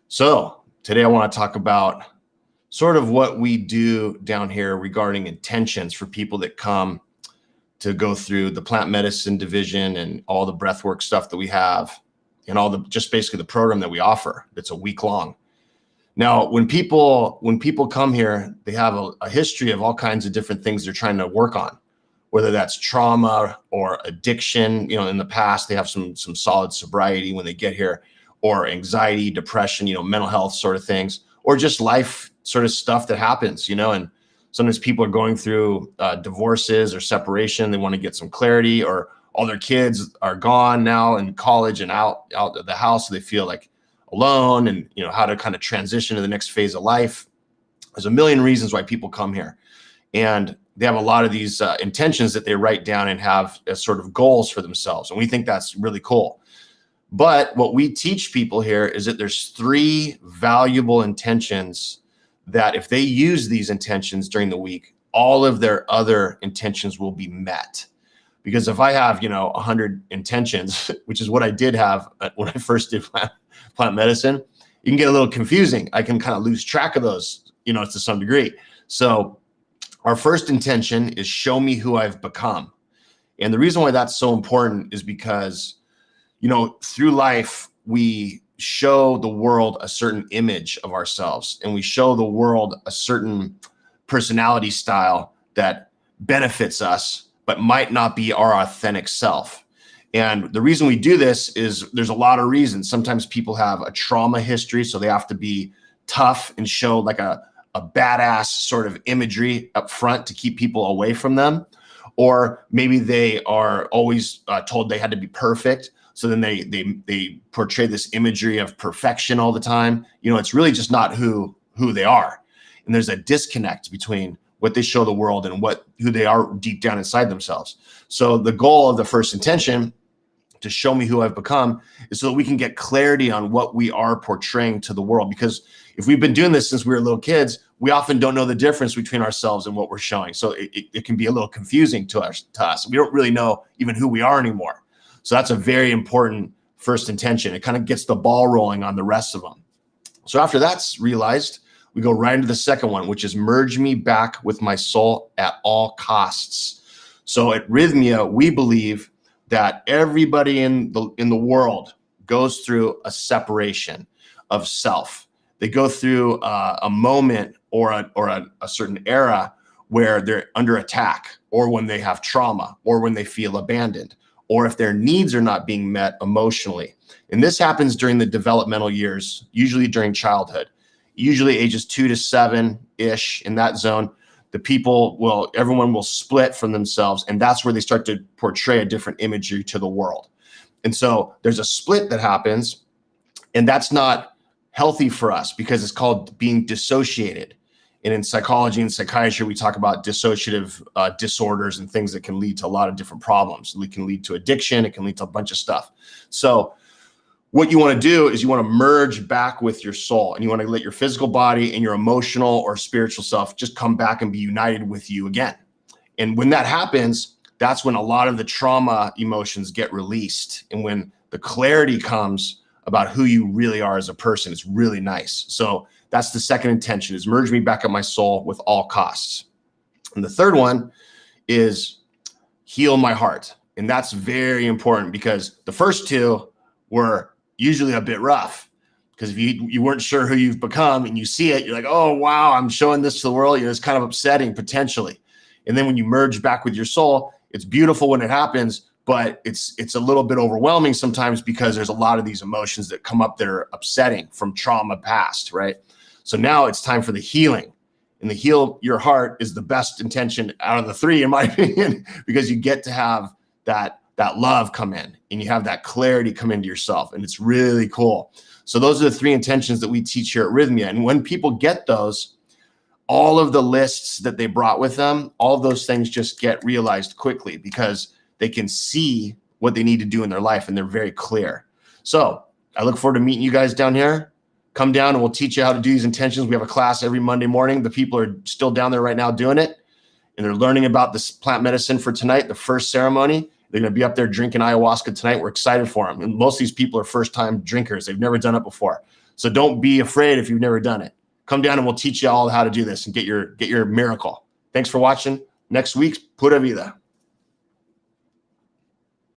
So today I want to talk about sort of what we do down here regarding intentions for people that come to go through the plant medicine division and all the breathwork stuff that we have and all the just basically the program that we offer. That's a week long. Now, when people come here, they have a history of all kinds of different things they're trying to work on, whether that's trauma or addiction. In the past, they have some solid sobriety when they get here, or anxiety, depression, mental health sort of things, or just life sort of stuff that happens, and sometimes people are going through divorces or separation. They want to get some clarity, or all their kids are gone now in college and out of the house. So they feel like alone and, how to kind of transition to the next phase of life. There's a million reasons why people come here. And they have a lot of these intentions that they write down and have as sort of goals for themselves. And we think that's really cool. But what we teach people here is that there's 3 valuable intentions that if they use these intentions during the week, all of their other intentions will be met. Because if I have, 100 intentions, which is what I did have when I first did plant medicine, you can get a little confusing. I can kind of lose track of those, to some degree. So our first intention is show me who I've become. And the reason why that's so important is because, through life, we show the world a certain image of ourselves, and we show the world a certain personality style that benefits us, but might not be our authentic self. And the reason we do this is there's a lot of reasons. Sometimes people have a trauma history, so they have to be tough and show like a badass sort of imagery up front to keep people away from them. Or maybe they are always told they had to be perfect. So then they portray this imagery of perfection all the time. It's really just not who they are. And there's a disconnect between what they show the world and who they are deep down inside themselves. So the goal of the first intention, to show me who I've become, is so that we can get clarity on what we are portraying to the world. Because if we've been doing this since we were little kids, we often don't know the difference between ourselves and what we're showing. So it can be a little confusing to us. We don't really know even who we are anymore. So that's a very important first intention. It kind of gets the ball rolling on the rest of them. So after that's realized, we go right into the second one, which is merge me back with my soul at all costs. So at Rythmia, we believe that everybody in the world goes through a separation of self. They go through a moment or a certain era where they're under attack, or when they have trauma, or when they feel abandoned, or if their needs are not being met emotionally. And this happens during the developmental years, usually during childhood, usually ages 2 to 7-ish, in that zone. Everyone will split from themselves, and that's where they start to portray a different imagery to the world. And so there's a split that happens, and that's not healthy for us because it's called being dissociated. And in psychology and psychiatry, we talk about dissociative disorders and things that can lead to a lot of different problems. It can lead to addiction. It can lead to a bunch of stuff. So what you want to do is you want to merge back with your soul, and you want to let your physical body and your emotional or spiritual self just come back and be united with you again. And when that happens, that's when a lot of the trauma emotions get released. And when the clarity comes about who you really are as a person, it's really nice. So that's the second intention, is merge me back at my soul with all costs. And the third one is heal my heart. And that's very important because the first 2 were usually a bit rough, because if you weren't sure who you've become and you see it, you're like, oh, wow, I'm showing this to the world. It's kind of upsetting potentially. And then when you merge back with your soul, it's beautiful when it happens, but it's a little bit overwhelming sometimes because there's a lot of these emotions that come up that are upsetting from trauma past, right? So now it's time for the healing. And the heal your heart is the best intention out of the 3, in my opinion, because you get to have that love come in, and you have that clarity come into yourself, and it's really cool. So those are the 3 intentions that we teach here at Rythmia. And when people get those, all of the lists that they brought with them, all of those things just get realized quickly because they can see what they need to do in their life, and they're very clear. So I look forward to meeting you guys down here. Come down and we'll teach you how to do these intentions. We have a class every Monday morning. The people are still down there right now doing it, and they're learning about this plant medicine for tonight, the first ceremony. They're going to be up there drinking ayahuasca tonight. We're excited for them. And most of these people are first-time drinkers. They've never done it before. So don't be afraid if you've never done it. Come down and we'll teach you all how to do this and get your miracle. Thanks for watching. Next week's Pura Vida.